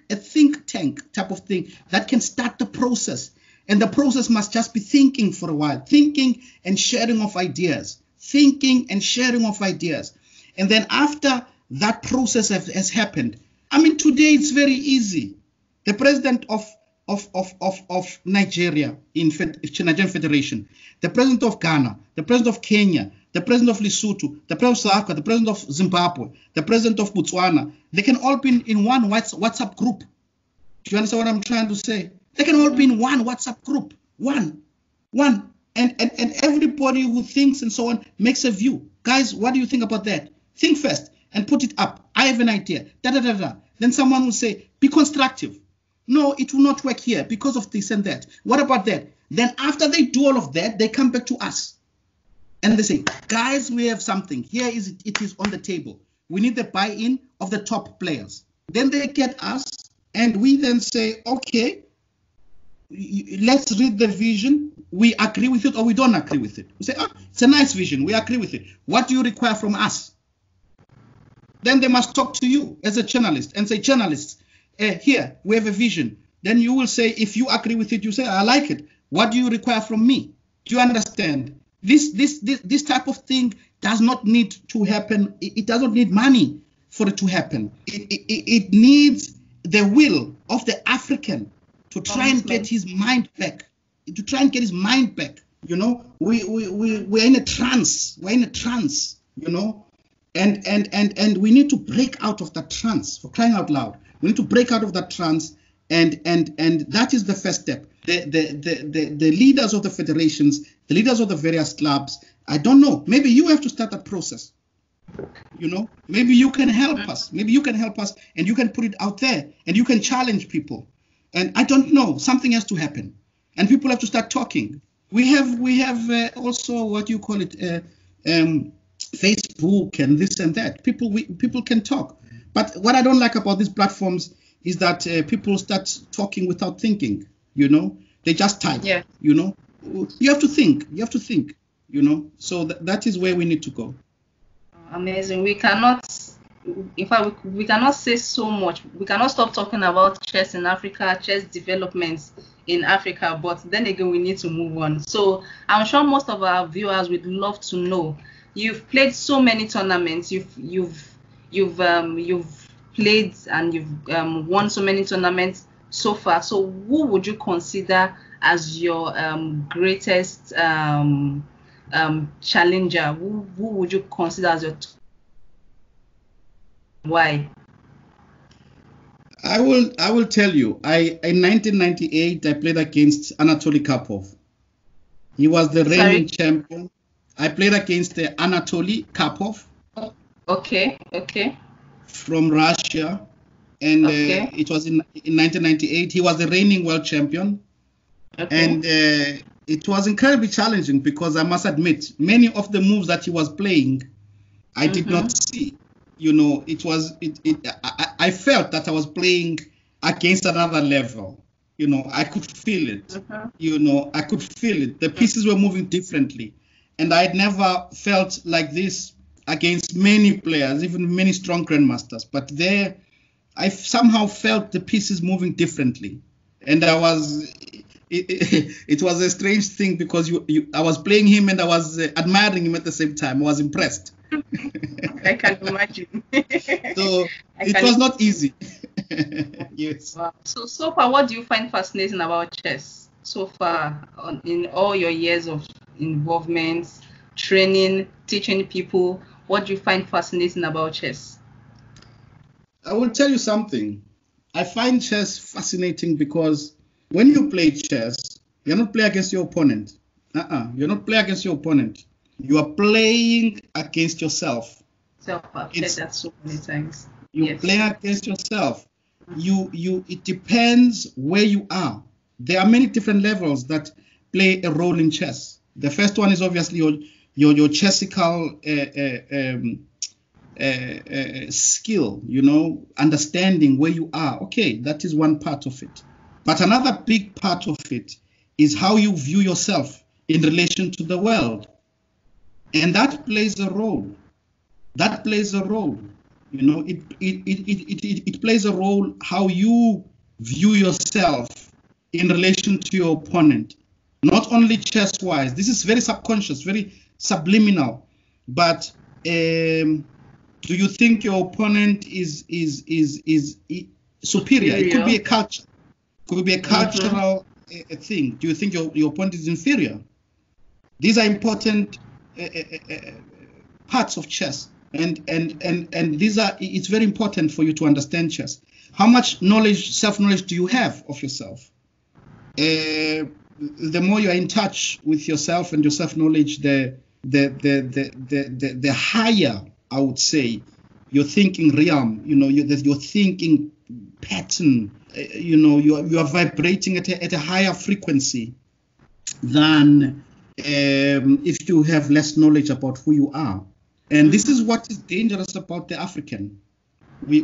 tank type of thing that can start the process. And the process must just be thinking for a while, thinking and sharing of ideas, And then after that process has happened, today it's very easy. The president of Nigeria in Nigerian Federation, the president of Ghana, the president of Kenya, the president of Lesotho, the president of South Africa, the president of Zimbabwe, the president of Botswana, they can all be in one WhatsApp group. Do you understand what I'm trying to say? They can all be in one WhatsApp group, one, and everybody who thinks and so on makes a view. Guys, what do you think about that? Think first and put it up. I have an idea. Then someone will say, be constructive. No, it will not work here because of this and that. What about that? Then after they do all of that, they come back to us and they say, guys, we have something. Here it is on the table. We need the buy-in of the top players. Then they get us and we then say, okay, let's read the vision. We agree with it or we don't agree with it. We say, it's a nice vision. We agree with it. What do you require from us? Then they must talk to you as a journalist and say, journalists, here, we have a vision. Then you will say, if you agree with it, you say, I like it. What do you require from me? Do you understand? This type of thing does not need to happen. It doesn't need money for it to happen. It needs the will of the African to try and get his mind back. We're in a trance. And we need to break out of that trance, for crying out loud. We need to break out of that trance, and that is the first step. The leaders of the federations, the leaders of the various clubs, I don't know, maybe you have to start that process. Maybe you can help us. Maybe you can help us and you can put it out there and you can challenge people. And I don't know, something has to happen. And people have to start talking. We have also what you call it, Facebook and this and that. People can talk. But what I don't like about these platforms is that people start talking without thinking. They just type. Yeah. You have to think. So that is where we need to go. Amazing. We cannot say so much. We cannot stop talking about chess in Africa, chess developments in Africa, but then again, we need to move on. So I'm sure most of our viewers would love to know. You've played so many tournaments. You've played and you've won so many tournaments so far. So who would you consider as your greatest challenger? Who would you consider as your why? I will tell you. In 1998 I played against Anatoly Karpov. He was the reigning champion. I played against Anatoly Karpov. Okay. From Russia, and it was in 1998. He was the reigning world champion, and it was incredibly challenging because I must admit many of the moves that he was playing, I did not see. I felt that I was playing against another level. I could feel it. I could feel it. The pieces were moving differently, and I had never felt like this against many players, even many strong grandmasters. But there, I somehow felt the pieces moving differently, and it was a strange thing because I was playing him and I was admiring him at the same time. I was impressed. I can imagine. So it was not easy. Yes. Wow. So far, what do you find fascinating about chess so far in all your years of involvement, training, teaching people? What do you find fascinating about chess? I will tell you something. I find chess fascinating because when you play chess, you're not playing against your opponent. You're not playing against your opponent. You are playing against yourself. I've said that so many times. You play against yourself. It depends where you are. There are many different levels that play a role in chess. The first one is obviously your chessical skill, understanding where you are. Okay, that is one part of it. But another big part of it is how you view yourself in relation to the world. And that plays a role. That plays a role. It plays a role how you view yourself in relation to your opponent. Not only chess-wise. This is very subconscious, very subliminal. But do you think your opponent is superior? It could be a culture. It could be a cultural thing. Do you think your opponent is inferior? These are important parts of chess. And it's very important for you to understand chess. How much knowledge, self-knowledge do you have of yourself? The more you are in touch with yourself and your self-knowledge, the higher, I would say, your thinking realm, your thinking pattern, you are vibrating at a higher frequency than if you have less knowledge about who you are. And this is what is dangerous about the African. We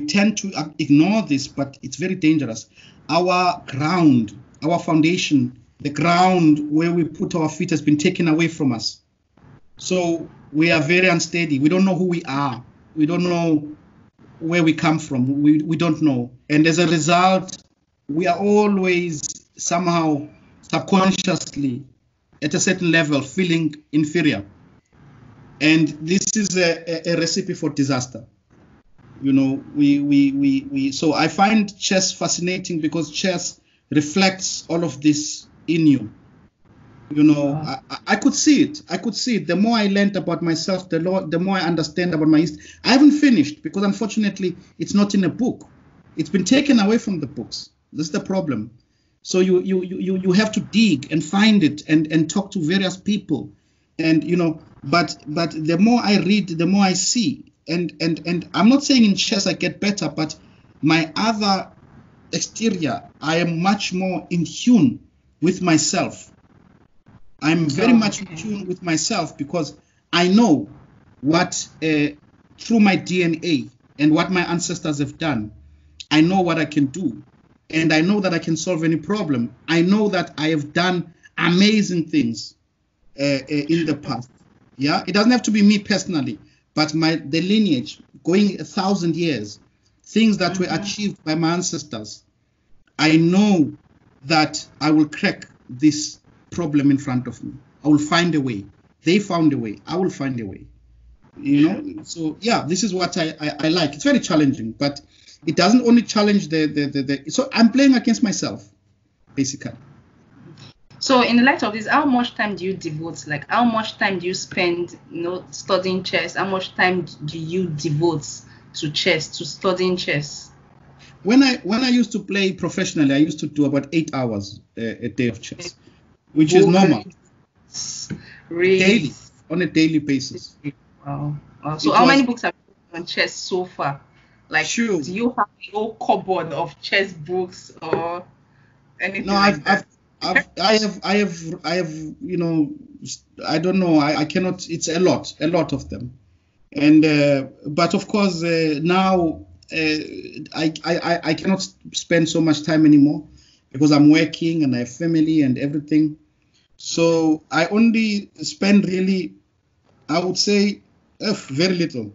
tend to ignore this, but it's very dangerous. Our ground, our foundation, the ground where we put our feet has been taken away from us. So we are very unsteady. We don't know who we are. We don't know where we come from. We don't know. And as a result, we are always somehow subconsciously at a certain level feeling inferior. And this is a recipe for disaster. So I find chess fascinating because chess reflects all of this in you. I could see it. The more I learned about myself, the more I understand about my history. I haven't finished because unfortunately it's not in a book. It's been taken away from the books. This is the problem. So you have to dig and find it and talk to various people. And but the more I read, the more I see. And I'm not saying in chess I get better, but my other exterior, I am much more in tune with myself. I'm very much in tune with myself because I know what, through my DNA and what my ancestors have done, I know what I can do. And I know that I can solve any problem. I know that I have done amazing things in the past. Yeah, it doesn't have to be me personally, but the lineage going 1,000 years, things that were achieved by my ancestors. I know that I will crack this problem in front of me. I will find a way. They found a way. I will find a way. So yeah, this is what I like. It's very challenging, but it doesn't only challenge so I'm playing against myself, basically. So in the light of this, how much time do you devote? Like how much time do you spend, studying chess? How much time do you devote to chess, to studying chess? When I used to play professionally, I used to do about 8 hours a day of chess, which is normal. Really? Daily, on a daily basis. Wow. So how many books have you read on chess so far? Like, sure. Do you have a whole cupboard of chess books or anything? No, I have, I don't know. I cannot. It's a lot of them, and but of course now I cannot spend so much time anymore because I'm working and I have family and everything. So I only spend really, I would say, very little.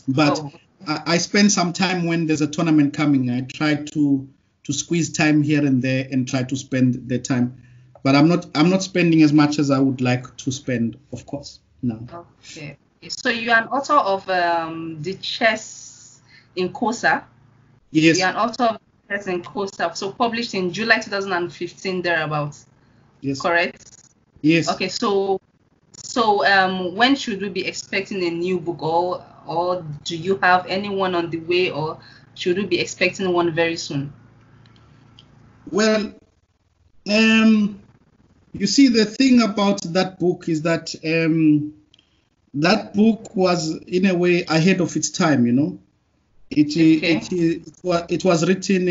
But I spend some time when there's a tournament coming. I try to squeeze time here and there and try to spend the time, but I'm not spending as much as I would like to spend, of course. No. Okay. So you are an author of the Chess in Kosa. Yes. You are an author of Chess in Kosa, so published in July 2015 thereabouts. Yes. Correct? Yes. Okay. So when should we be expecting a new book, or do you have anyone on the way, or should we be expecting one very soon? Well, you see, the thing about that book is that that book was in a way ahead of its time. You know, it was written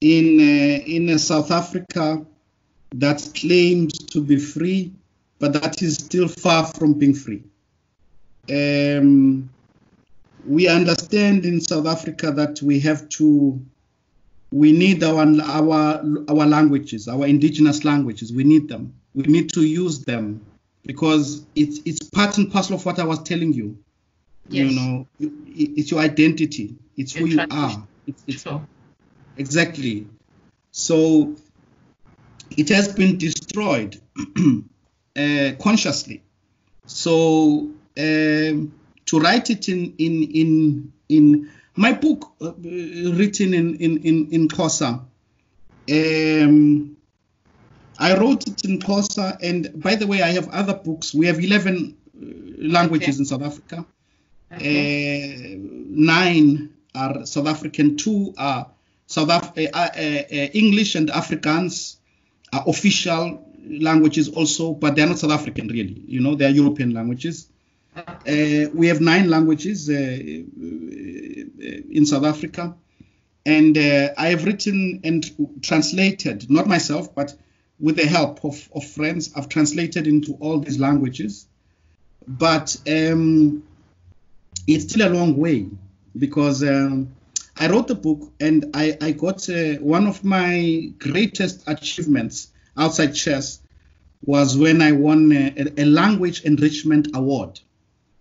in South Africa that claims to be free, but that is still far from being free. We understand in South Africa that we need our languages, our indigenous languages. We need them. We need to use them because it's part and parcel of what I was telling you. Yes. You know, it's your identity. It's who you are. It's sure. Exactly. So it has been destroyed consciously. So to write it in my book written in Xhosa, I wrote it in Xhosa, and by the way, I have other books. We have 11 languages in South Africa. 9 are South African, 2 are English and Afrikaans are official languages also, but they're not South African really. You know, they're European languages. We have 9 languages in South Africa, and I have written and translated, not myself, but with the help of friends. I've translated into all these languages, but it's still a long way because I wrote the book, and I got one of my greatest achievements outside chess was when I won a language enrichment award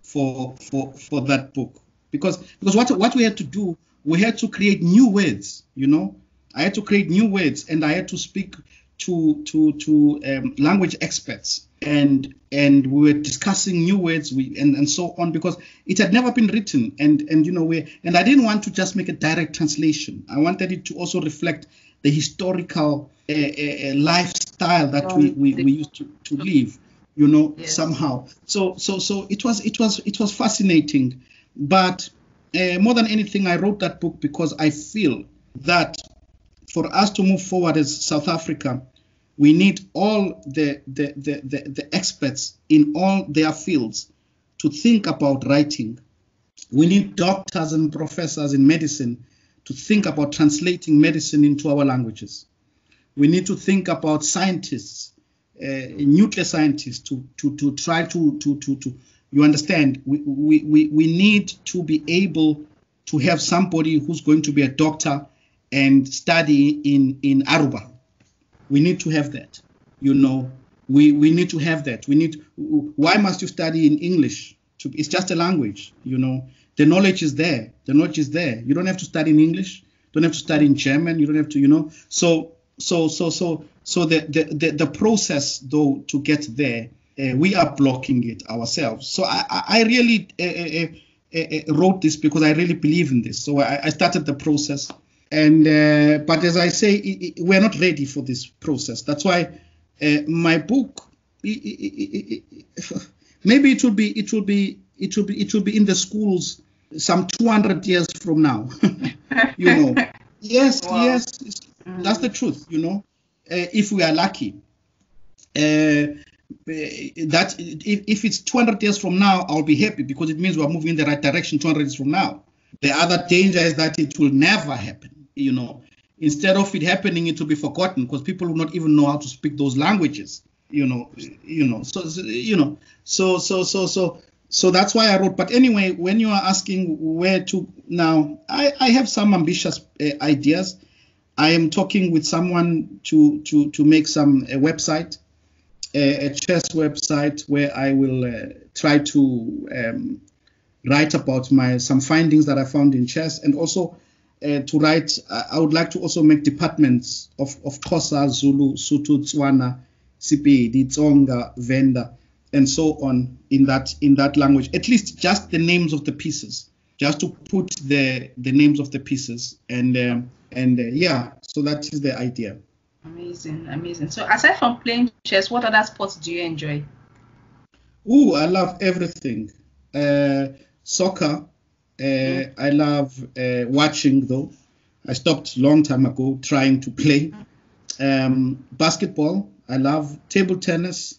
for that book, because what we had to do, we had to create new words. You know, I had to create new words, and I had to speak to language experts, and we were discussing new words and so on, because it had never been written, and you know, and I didn't want to just make a direct translation. I wanted it to also reflect the historical lifestyle that we used to live, you know. Yes. Somehow. So it was fascinating, but more than anything, I wrote that book because I feel that for us to move forward as South Africa, we need all the experts in all their fields to think about writing. We need doctors and professors in medicine to think about translating medicine into our languages. We need to think about scientists, nuclear scientists, to try to you understand. We need to be able to have somebody who's going to be a doctor and study in Aruba. We need to have that. You know, we need to have that. Why must you study in English? It's just a language, you know. The knowledge is there. The knowledge is there. You don't have to study in English. You don't have to study in German. You don't have to, you know. So the process though to get there, we are blocking it ourselves. So I really wrote this because I really believe in this. So I started the process, and but as I say, we're not ready for this process. That's why my book, maybe it will be in the schools some 200 years from now. You know. Yes, wow. Yes, that's the truth. You know, if we are lucky. That if it's 200 years from now, I'll be happy because it means we're moving in the right direction 200 years from now. The other danger is that it will never happen. You know, instead of it happening, it will be forgotten because people will not even know how to speak those languages. So that's why I wrote. But anyway, when you are asking where to now, I have some ambitious ideas. I am talking with someone to make some website. A chess website where I will try to write about some findings that I found in chess, and also to write. I would like to also make departments of Xhosa, Zulu, Sotho, Tswana, Sepedi, Tsonga, Venda, and so on in that language. At least just the names of the pieces, just to put the names of the pieces, and yeah. So that is the idea. Amazing, amazing. So aside from playing chess, what other sports do you enjoy? Oh, I love everything. Soccer. I love watching, though. I stopped long time ago trying to play. Basketball. I love table tennis.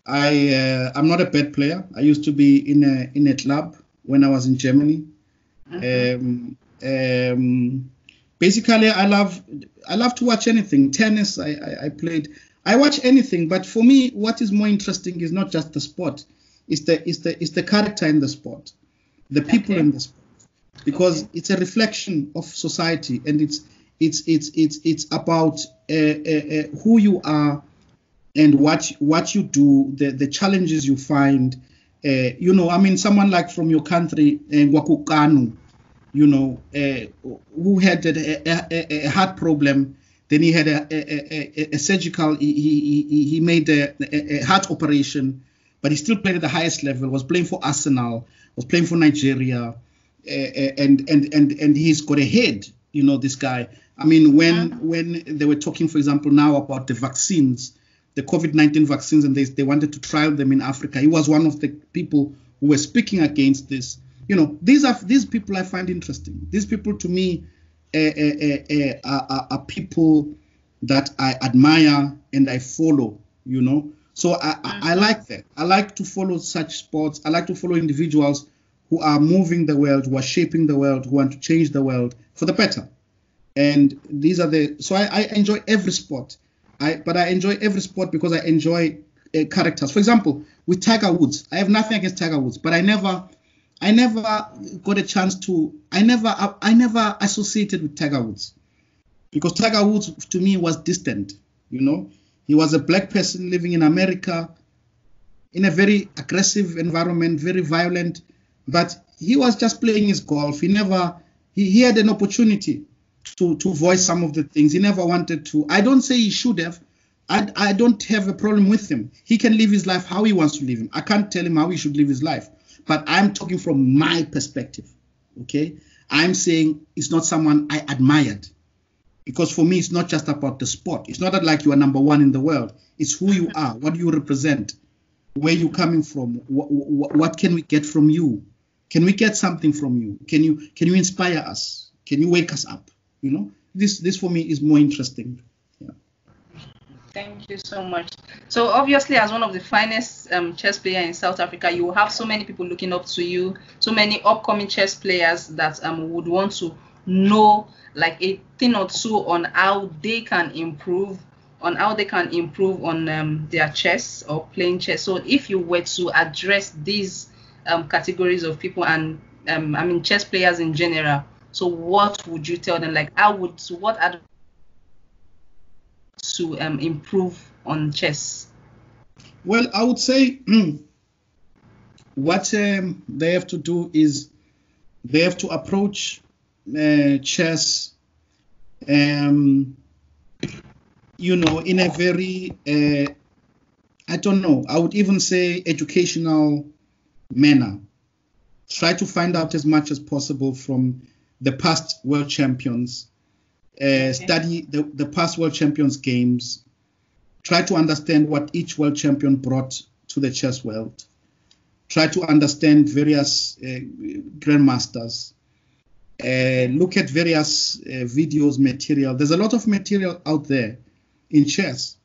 I'm not a bad player. I used to be in a club when I was in Germany. Basically, I love to watch anything. Tennis, I played. I watch anything, but for me, what is more interesting is not just the sport. It's the character in the sport, the people in the sport, because it's a reflection of society, and it's about who you are and what you do, the challenges you find. Someone like from your country, Ngwaku, who had a heart problem. Then he had a surgical. He made a heart operation, but he still played at the highest level. Was playing for Arsenal. Was playing for Nigeria, and he's got a head. This guy. I mean, when they were talking, for example, now about the vaccines, the COVID-19 vaccines, and they wanted to trial them in Africa, he was one of the people who were speaking against this. These people I find interesting. These people, to me, are people that I admire and I follow, So I like that. I like to follow such sports. I like to follow individuals who are moving the world, who are shaping the world, who want to change the world for the better. And these are so I enjoy every sport. But I enjoy every sport because I enjoy characters. For example, with Tiger Woods, I have nothing against Tiger Woods, but I never got a chance to. I never associated with Tiger Woods, because Tiger Woods to me was distant. He was a black person living in America, in a very aggressive environment, very violent. But he was just playing his golf. He had an opportunity to voice some of the things. He never wanted to. I don't say he should have. I don't have a problem with him. He can live his life how he wants to live it. I can't tell him how he should live his life. But I'm talking from my perspective, okay? I'm saying it's not someone I admired. Because for me, it's not just about the sport. It's not that like you are number one in the world. It's who you are, what do you represent, where you're coming from, what can we get from you? Can we get something from you? Can you inspire us? Can you wake us up? This for me is more interesting. Yeah. Thank you so much. So obviously, as one of the finest chess players in South Africa, you have so many people looking up to you, so many upcoming chess players that would want to know like a thing or two on how they can improve on their chess or playing chess. So if you were to address these categories of people and chess players in general, so what would you tell them? Like what advice to improve on chess? Well, I would say what they have to do is they have to approach chess, in a very, I don't know, I would even say educational manner. Try to find out as much as possible from the past world champions. Study the past world champions games. Try to understand what each world champion brought to the chess world. Try to understand various grandmasters. Look at various videos, material. There's a lot of material out there in chess.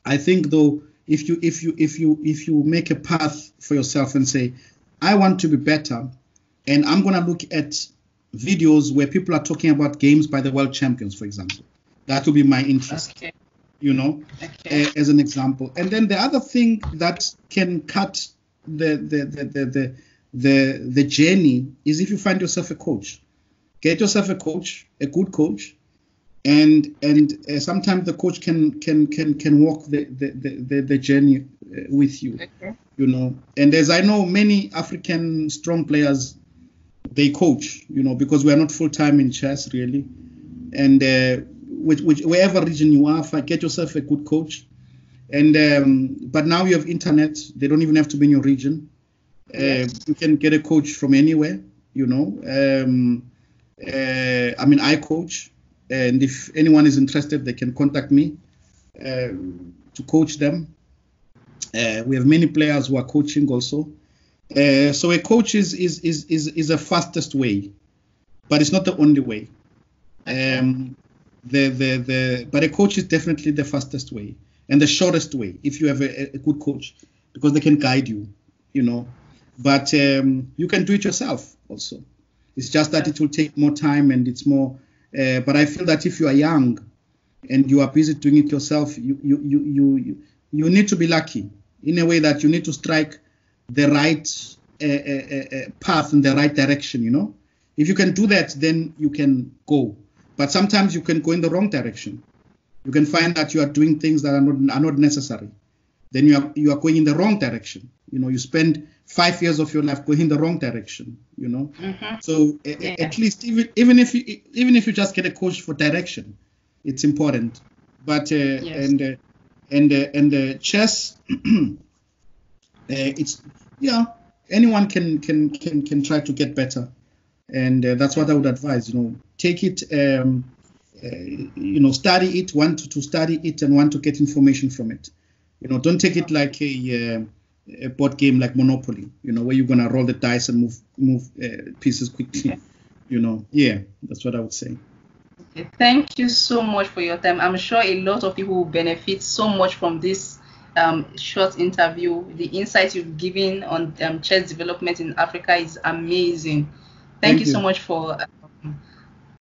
I think though, if you make a path for yourself and say, I want to be better, and I'm gonna look at videos where people are talking about games by the world champions, for example. That will be my interest, as an example. And then the other thing that can cut the journey is if you find yourself a coach. Get yourself a coach, a good coach, and sometimes the coach can walk the journey with you. Okay. You know, and as I know, many African strong players, they coach, you know, because we are not full time in chess really, and wherever region you are, get yourself a good coach. And but now you have internet; they don't even have to be in your region. Yes. You can get a coach from anywhere, you know. I mean, I coach, and if anyone is interested, they can contact me to coach them. We have many players who are coaching also. So a coach is the fastest way, but it's not the only way. But a coach is definitely the fastest way and the shortest way if you have a good coach, because they can guide you, you know. But you can do it yourself also. It's just that it will take more time and it's more. But I feel that if you are young and you are busy doing it yourself, you need to be lucky in a way that you need to strike the right path in the right direction, you know. If you can do that, then you can go. But sometimes you can go in the wrong direction. You can find that you are doing things that are not necessary. Then you are going in the wrong direction. You know, you spend 5 years of your life going in the wrong direction. You know, so at least even if you just get a coach for direction, it's important. But and chess, it's anyone can try to get better, and that's what I would advise. You know, take it. You know, study it, want to study it and want to get information from it. You know, don't take it like a board game like Monopoly, you know, where you're going to roll the dice and move pieces quickly. Okay. You know, that's what I would say. Okay, thank you so much for your time. I'm sure a lot of people will benefit so much from this short interview. The insights you've given on chess development in Africa is amazing. Thank you so much for